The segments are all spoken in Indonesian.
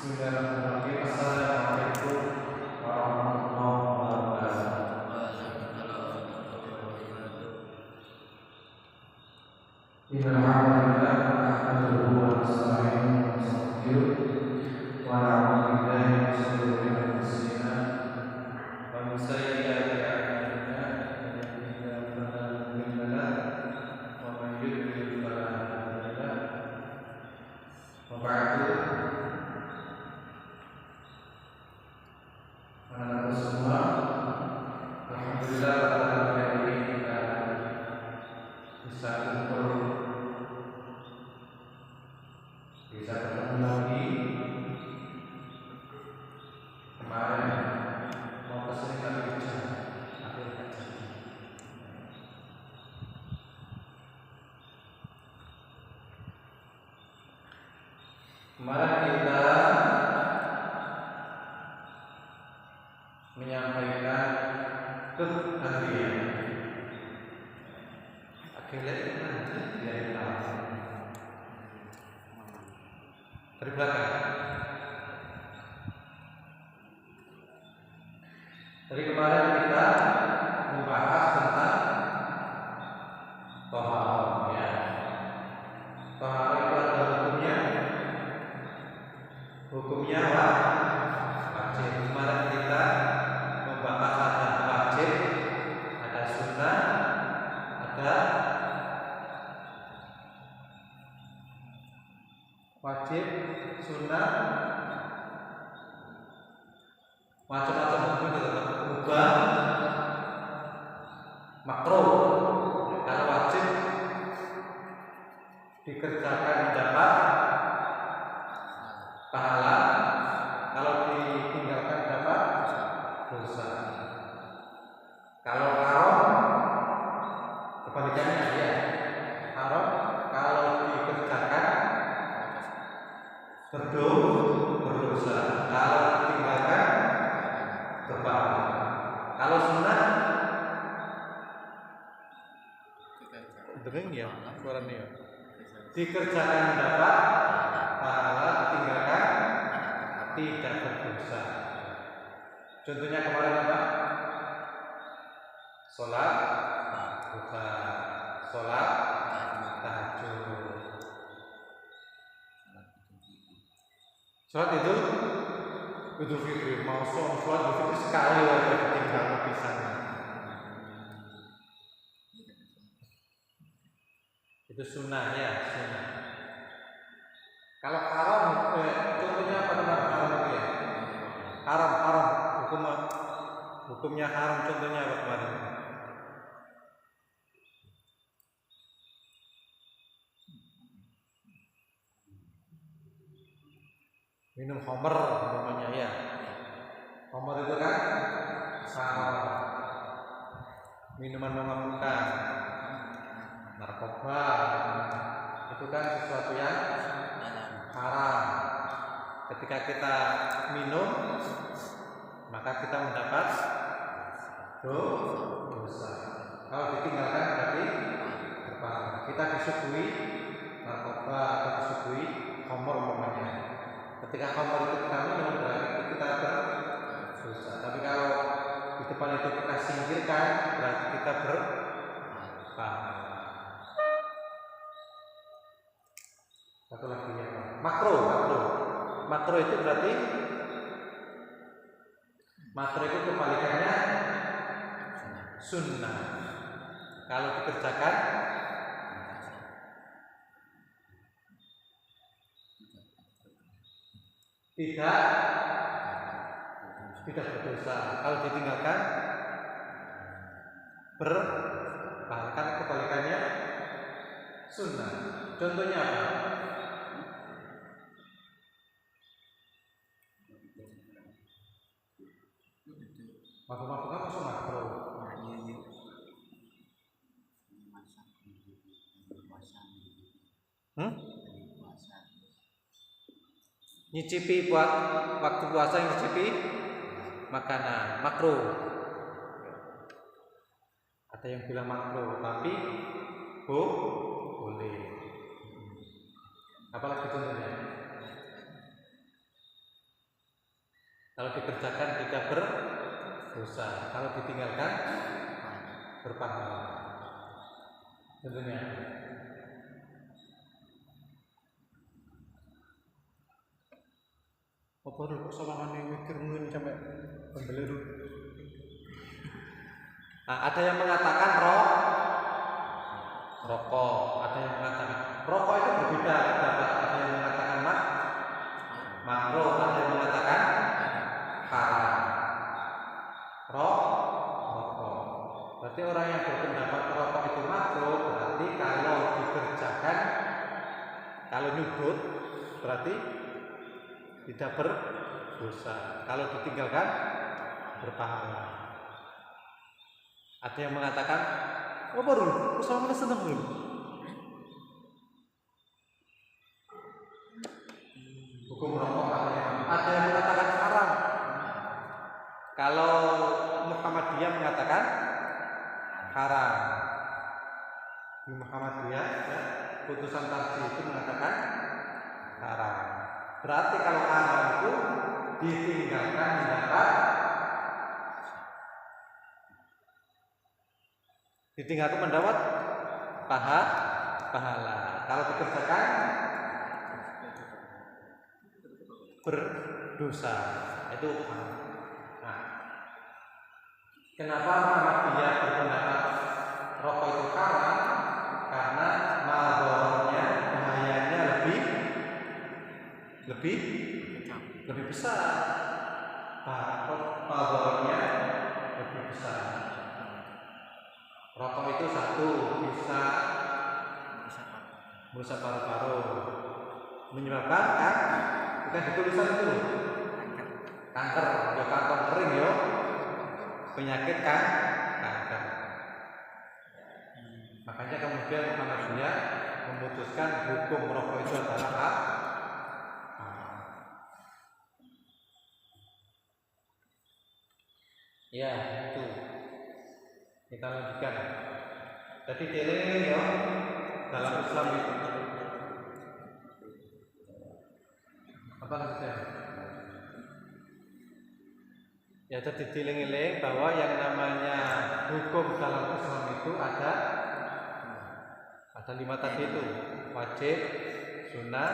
Bismillahirrahmanirrahim. Assalamualaikum warahmatullahi wabarakatuh. Innal hamdalillah nahmaduhu wa nasta'inuhu wa nastaghfiruh wa na'udzu billahi min shururi anfusina wa min sayyiati a'malina. Man yahdihillahu fala mudilla lahu wa man yudlil fala hadiya lahu. Wa ba'du. Anak-anak semua, alhamdulillah pada hari ini kita bisa kumpul, bisa ketemu lagi. Kemarin mau kesini tapi hujan, akhirnya nggak jadi. Kemarin kita menyampaikan keahlian. Akhirnya itu nanti dari belakang. Dari belakang. Dari kemarin kita membahas tentang toharoh, ya. Toharoh itu ada hukumnya. Hukumnya wajib. Kemarin kita membahas ada wajib, ada sunnah, ada wajib, sunnah, macam-macam hukum itu mubah, makruh. Kalau wajib dikerjakan dapat pahala, kalau ditinggalkan dapat dosa. Kalau haram kebalikannya, ya. Haram kalau dikerjakan berdosa, kalau ditinggalkan berpahala. Kalau sunnah dengerin ya suaranya ya. Dikerjakan dapat pahala, ditinggalkan tidak berdosa. Contohnya kemarin apa? Sholat duha, sholat tahajud. Sholat itu Idul Fitri, mau sholat Idul Fitri sekali aja ketinggalan pisan. Itu sunnah, ya, sunnah. Kalau haram, contohnya apa teman-teman? Haram itu ya? Haram, hukumnya haram, contohnya apa kemarin? Minum khamr namanya, ya. Khamr itu kan haram. Minuman memabukkan, narkoba, itu kan sesuatu yang haram. Ketika kita minum, maka kita mendapat dosa. Kalau ditinggalkan berarti berpahala. Kita disuguhi narkoba atau disuguhi khamr namanya. Ketika khamr itu kita minum berarti kita berdosa. Tapi kalau di depan itu kita singkirkan berarti kita berpahala. Satu lagi ya, makruh itu berarti makruh itu kebalikannya sunnah. Kalau dikerjakan tidak berdosa. Kalau ditinggalkan berpahala. Karena kebalikannya sunnah. Contohnya apa? Mabuk-mabukan masuk makruh. Nyicipi buat waktu puasa, nyicipi makanan makruh. Ada yang bilang makruh, tapi boleh. Apalagi contohnya? Kalau dikerjakan tidak berdosa, kalau ditinggalkan berpahala. Tentunya. Apa dulu sama mikir mungkin sampai pembeliru. Nah, ada yang mengatakan rokok, ada yang mengatakan rokok itu berbeda. Ada yang mengatakan makruh, ada yang mengatakan haram. Rokok. Berarti orang yang berpendapat rokok itu makruh, berarti kalau dikerjakan, kalau nyudut, berarti tidak berdosa. Kalau ditinggalkan berpahala. Ada yang mengatakan, oh baru, sama senang dulu. Hukum rokok ada yang mengatakan haram. Kalau Muhammadiyah mengatakan haram. Di Muhammadiyah, ya, putusan tarjih itu mengatakan haram. Berarti kalau haram itu ditinggalkan mendapat pahala. Kalau dikerjakan berdosa. Itu nah, kenapa Muhammadiyah berpendapat rokok itu haram? Karena madorotnya, bahayanya lebih besar. Madorotnya lebih besar. Rokok itu satu bisa merusak paru-paru, menyebabkan bukan ditulisan itu kanker, ya kanker kering ya, penyakit kanker. Makanya kemudian Muhammadiyah memutuskan hukum rokok itu adalah haram. Ya itu kita lanjutkan. Jadi dieling ya dalam Islam itu apa maksudnya? Ya jadi dieling-eling bahwa yang namanya hukum dalam Islam itu ada 5 tadi itu: wajib, sunnah,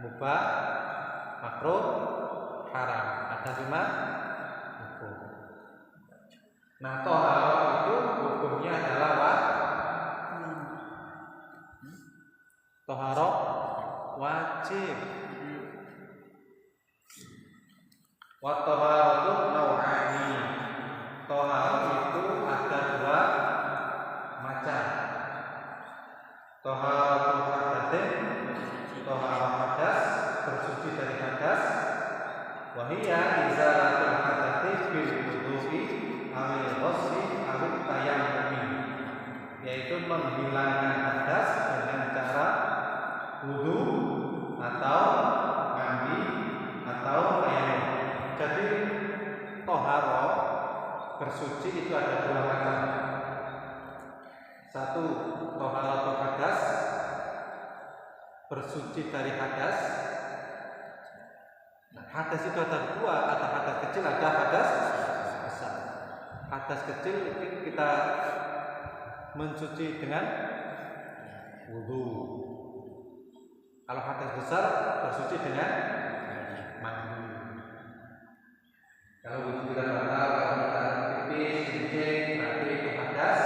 mubah, makruh, haram. Ada 5 hukum. Nah, toharoh itu hukumnya adalah toharoh wajib. Wa toharoh itu nau'ani. Toharoh itu ada 2 macam. Toharoh hadatsin, toharoh hadas, bersuci dari hadas. Wahiyya izalatul hadatsi bil wudu'i awil ghusli awil tayammumi, yaitu menghilangkan hadas dengan cara wudu atau mandi atau tayamum. Jadi toharoh bersuci itu ada 2 macam. Satu, toharoh hadas, bersuci dari hadas. Nah, hadas itu ada 2, ada hadas kecil, ada hadas besar. Hadas kecil kita mencuci dengan wudu. Kalau hadas besar bersuci dengan mandi. Kalau wudu kita batal, kalau kita pipis, kencing, berarti itu hadas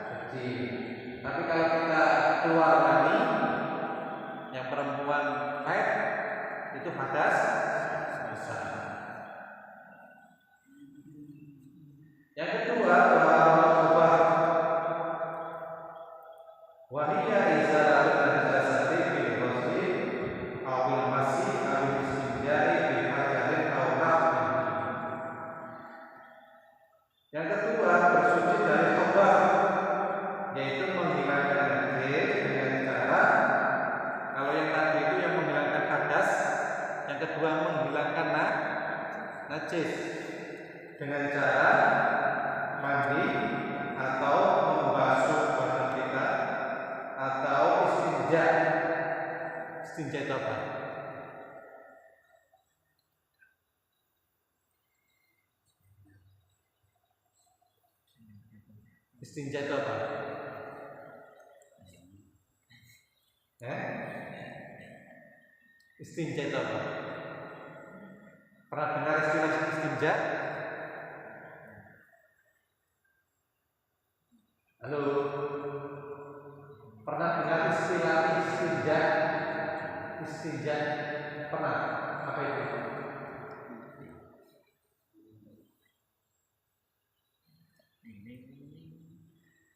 kecil. Tapi kalau kita keluar mani, yang perempuan haid, itu hadas besar. Yang kedua, wahiyya izalatul najasati bil ghusli awil masi awil istinja'i bi hajarin aw nahwi. Yang kedua, bersuci dari khobah, yaitu menghilangkan najis dengan cara, kalau yang tadi itu yang menghilangkan hadas, yang kedua menghilangkan najis dengan cara mandi atau membasuh badan kita atau istinja. Istinja itu apa? Istinja itu apa? Istinja itu apa? Pernah dengar istilah istinja? Halo? Pernah dengar istilah istinja? Istinja? Pernah? Apa itu?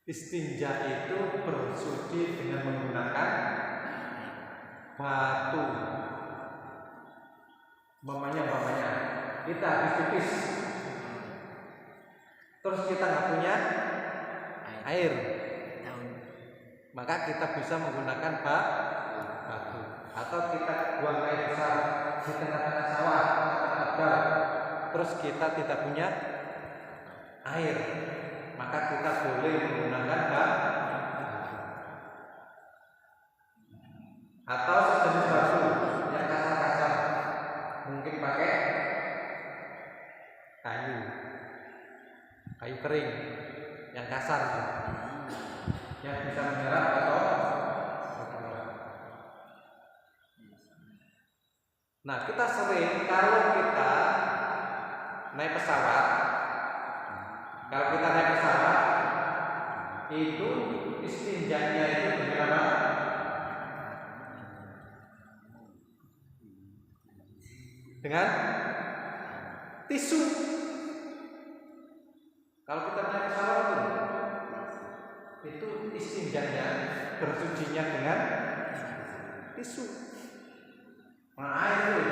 Istinja itu bersuci dengan menggunakan batu. Mamanya kita habis pipis, terus kita nggak punya air, maka kita bisa menggunakan batu. Atau kita buang air besar di tengah-tengah sawah, terus kita tidak punya air, maka kita boleh menggunakan batu. Atau sejenis batu yang kasar-kasar, mungkin pakai kayu kering yang kasar, yang bisa menyerap atau. Nah, kita sering kalau kita naik pesawat, itu istinjanya itu dengan apa? Dengan tisu. Kalau kita naik pesawat itu istinjanya, bersucinya dengan tisu. Nah, air itu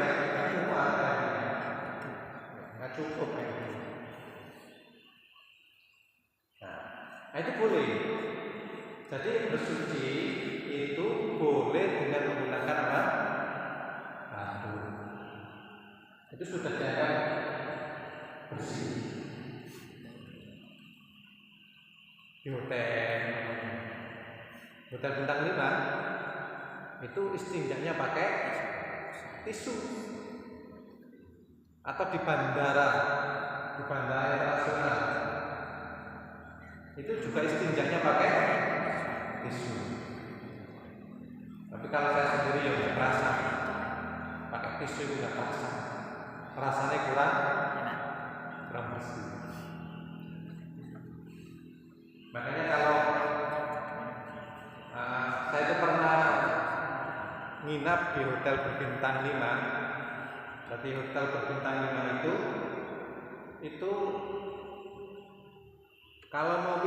nggak cukup. Nah, itu boleh. Jadi bersuci itu boleh dengan menggunakan apa? Batu. Itu sudah dianggap bersih. Di hotel bintang 5 itu istinjanya pakai tisu. Atau di bandara internasional itu juga istinjanya pakai tisu. Tapi kalau saya sendiri yang nggak terasa pakai tisu itu nggak terasa, rasanya kurang bersih. Makanya kalau saya itu pernah nginap di hotel berbintang 5. Berarti hotel berbintang 5 itu kalau mau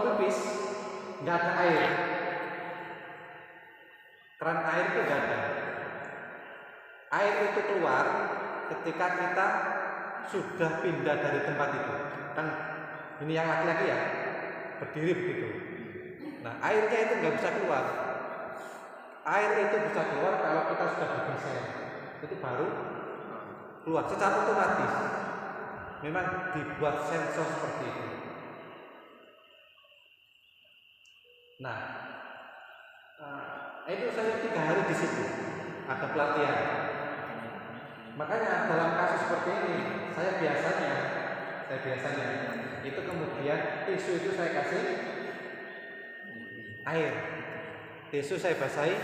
pipis nggak ada air, keran air itu nggak ada. Air itu keluar ketika kita sudah pindah dari tempat itu. Kan ini yang laki-laki ya, berdiri begitu. Nah, airnya itu nggak bisa keluar. Air itu bisa keluar kalau kita sudah bergeser, itu baru keluar secara otomatis. Memang dibuat sensor seperti itu. Nah, itu saya 3 hari di situ, ada pelatihan. Makanya dalam kasus seperti ini, saya biasanya itu kemudian tisu itu saya kasih air, tisu saya basahi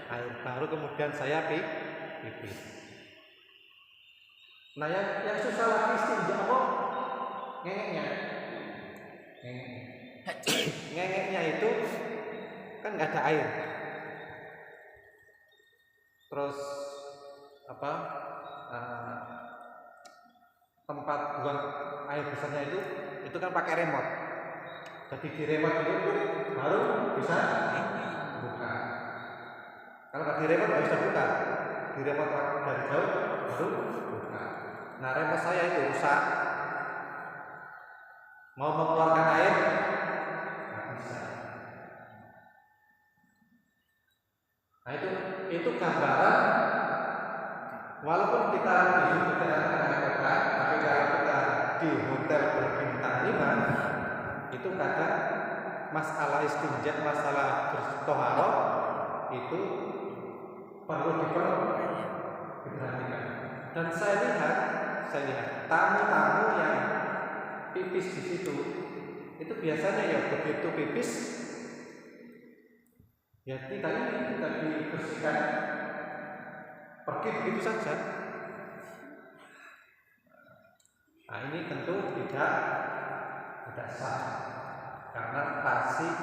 air, baru kemudian saya pipis. Nah, yang susah lagi istinja apa? Ngengeknya itu kan nggak ada air. Terus apa? Tempat buang air besarnya itu kan pakai remote. Jadi di remote itu baru bisa buka. Kalau nggak di remote nggak bisa buka. Di remote dari jauh baru buka. Nah, remote saya itu rusak. Mau mengeluarkan air nggak bisa. Nah, itu gambaran. Walaupun kita di tengah-tengah kota, tapi kalau kita di hotel berbintang 5, itu kadang masalah istinja, masalah bertoharoh itu perlu diperhatikan. Dan saya lihat tamu-tamu yang pipis di situ itu biasanya ya begitu pipis ya tidak dibersihkan, pergi begitu saja. Nah ini tentu tidak sah karena masih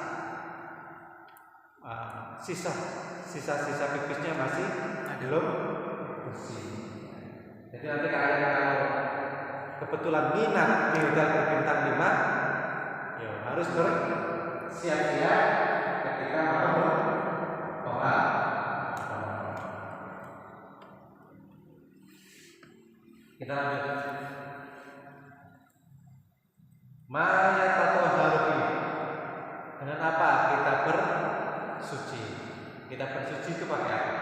sisa pipisnya masih belum bersih. Jadi nanti kalian kalau kebetulan minat di hotel berbintang 5, ya harus bersiap-siap ketika mau tolak. Kita lanjut. Maya tatahharu, dengan apa kita bersuci? Kita bersuci itu pakai apa?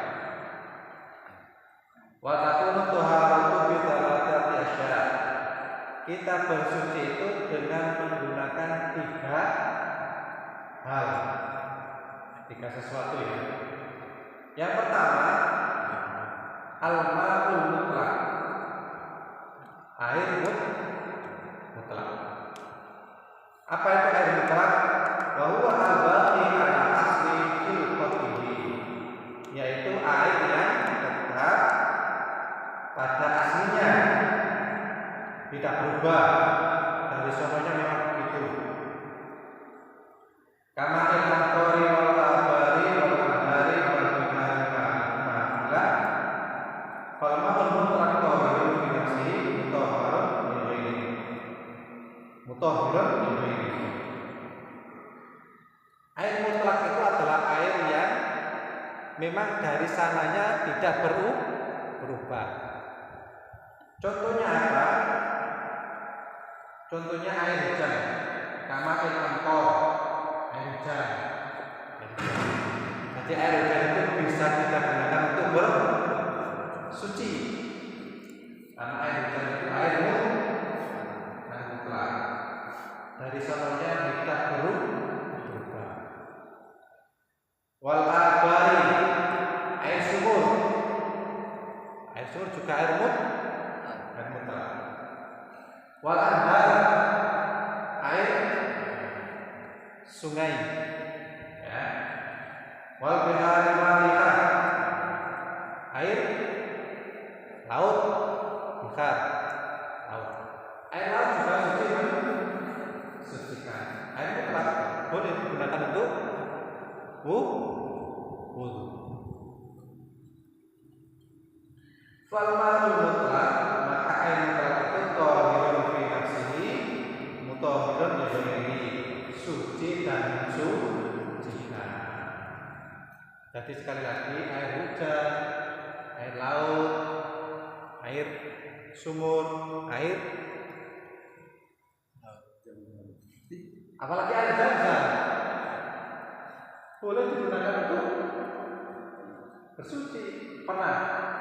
Wa takunu taharatu bi thalathati asya. Kita bersuci itu dengan menggunakan 3 hal, 3 sesuatu ya. Yang pertama, al-ma'ul mutlaq, air mutlak. Apa itu air mutlak? Wa huwa al-baqi ala asli khilqatihi, yaitu air yang tetap pada aslinya, tidak berubah, dari sononya memang begitu. Kama al-amtori wal abari wal anhari wal bihari ma'ala fal ma'ul mutlaq tahirun bi nafsihi mutahharun li ghairihi. Air mutlak itu adalah air yang memang dari sananya tidak berubah. Contohnya apa? Contohnya air hujan, kama al-amtor, air hujan. Jadi air hujan itu bisa kita gunakan untuk bersuci, karena air hujan itu air mutlak, dari sononya tidak berubah. Wal abari, air sumur. Air sumur juga air mutlak. Wal anhar, air sungai ya. Wal bihari malika, air laut, bihar laut. Air laut juga sucikan. Air mutlak boleh digunakan untuk wudu. Fal ma'ul mutlaq, maka air mutlak itu tahirun fi nafsihi mutahhirun li ghairihi, suci dan mensucikan. Jadi sekali lagi, air hujan, air laut, air sumur, air apalagi air zam-zam boleh digunakan untuk bersuci. Pernah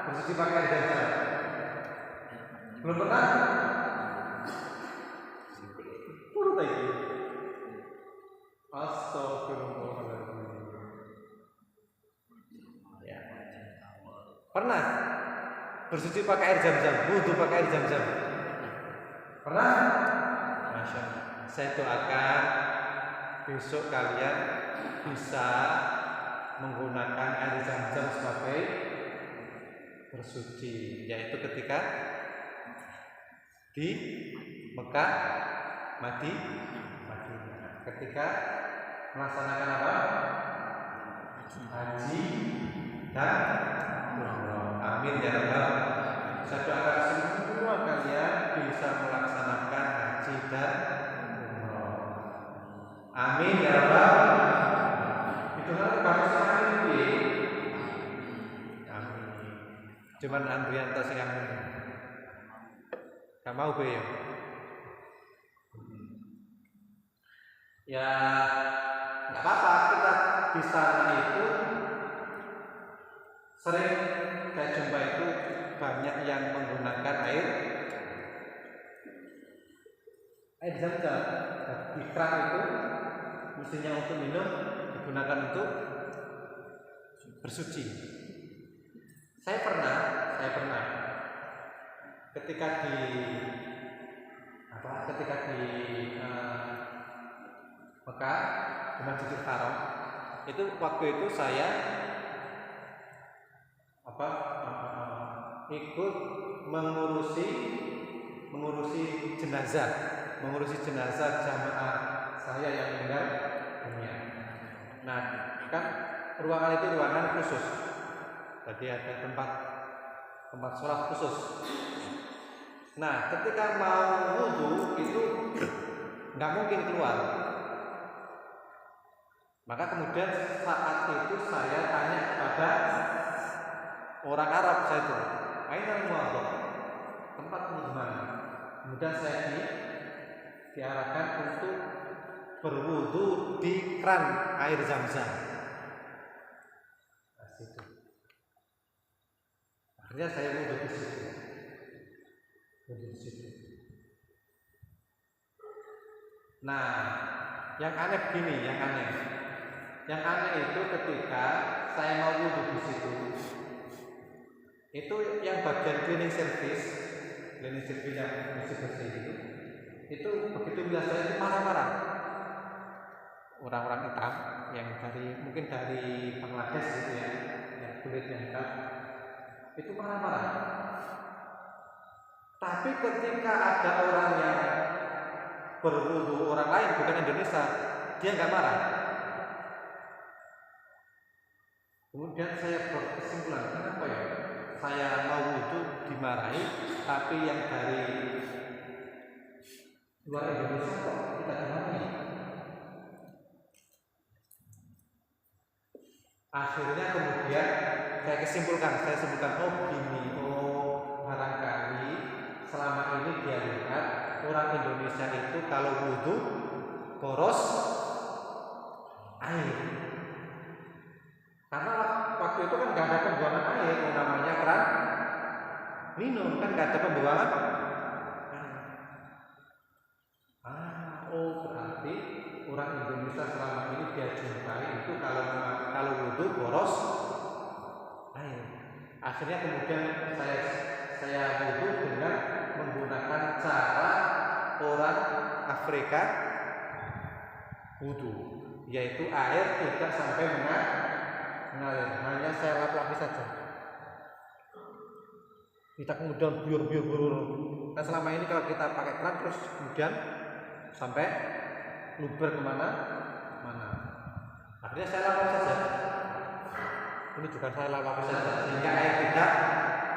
bersuci pakai air zam-zam? Belum pernah? Turut lagi. Astagfirullahaladzim. Ya. Pernah bersuci pakai air zam-zam, wudu pakai air zam-zam? Pernah? Masya Allah. Saya doakan besok kalian bisa menggunakan air zam-zam sebagai bersuci, yaitu ketika di Mekah, Madinah, ketika melaksanakan apa? Haji dan umroh. Amin ya rabbal. Saya doakan semua kalian bisa melaksanakan haji dan umroh. Amin ya rabbal. Itu kan kamu sekarang ini. Amin. Cuman antrian tas yang gak mau be ya. Ya nggak apa-apa, kita di sana itu sering saya jumpa itu banyak yang menggunakan air zam-zam. Di keran itu mestinya untuk minum, digunakan untuk bersuci. Saya pernah ketika di Mekah di Masjidil Haram itu waktu itu saya ikut mengurusi jenazah jamaah saya yang meninggal dunia. Nah, kan ruangan itu ruangan khusus, jadi ada tempat sholat khusus. Nah, ketika mau wudhu itu nggak mungkin keluar. Maka kemudian saat itu saya tanya kepada orang Arab saya itu, "Ainal muwadhdhab? Tempat wudhu mana?" Kemudian saya diarahkan untuk berwudhu di keran air Zam-Zam. Nah, situ. Akhirnya saya wudhu di situ. Nah, yang aneh begini, yang aneh itu ketika saya mau wudhu di situ, itu yang bagian cleaning service yang bersih-bersih itu begitu melihat saya itu marah-marah. Orang-orang hitam yang mungkin dari Bangladesh gitu ya, yang kulitnya hitam, itu marah-marah. Tapi ketika ada orang yang berwudu orang lain bukan Indonesia, dia nggak marah. Kemudian saya berkesimpulan, kenapa ya saya mau wudu dimarahi, tapi yang dari luar Indonesia kok tidak dimarahi? Akhirnya kemudian saya sebutkan, barangkali selama ini dia lihat orang Indonesia itu kalau wudu boros air. Karena waktu itu kan nggak ada pembuangan air, namanya keran minum, kan nggak ada pembuangan air. Berarti orang Indonesia selama ini dia jumpai itu kalau wudu boros air. Akhirnya kemudian saya wudu dengan menggunakan cara orang Afrika wudu, yaitu air tidak sampai mengalir, hanya saya lap-lapi saja. Kita kemudian biur. Nah, selama ini kalau kita pakai keran terus kemudian sampai luber kemana-mana. Akhirnya saya lap-lapi saja. Ini juga saya lap-lapi saja sehingga air tidak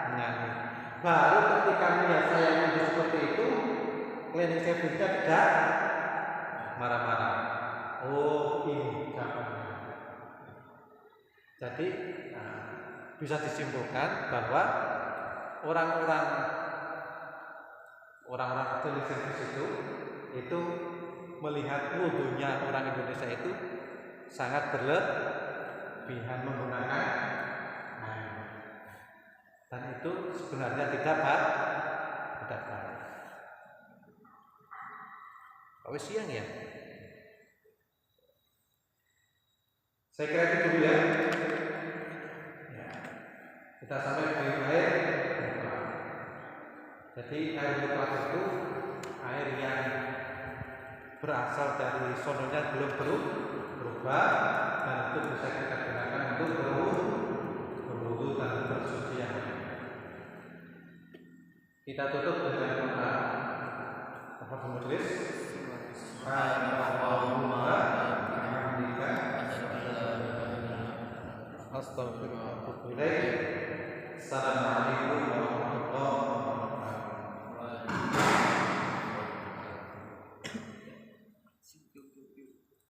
mengalir. Baru ketika melihat saya wudhu seperti itu, cleaning service-nya tidak marah-marah. Ini jawabannya. Jadi bisa disimpulkan bahwa orang-orang cleaning service itu melihat wudhunya orang Indonesia itu sangat berlebihan menggunakan air, dan itu sebenarnya tidak baik. Kau siang ya? Saya kira itu dulu ya. Kita sampai ke air. Jadi air mutlaak itu air yang berasal dari sononya belum berubah, dan itu bisa kita gunakan untuk berwudu dan bersuci yang lain. Kita tutup dengan doa kafaratul majelis. Astagfirullah. Assalamualaikum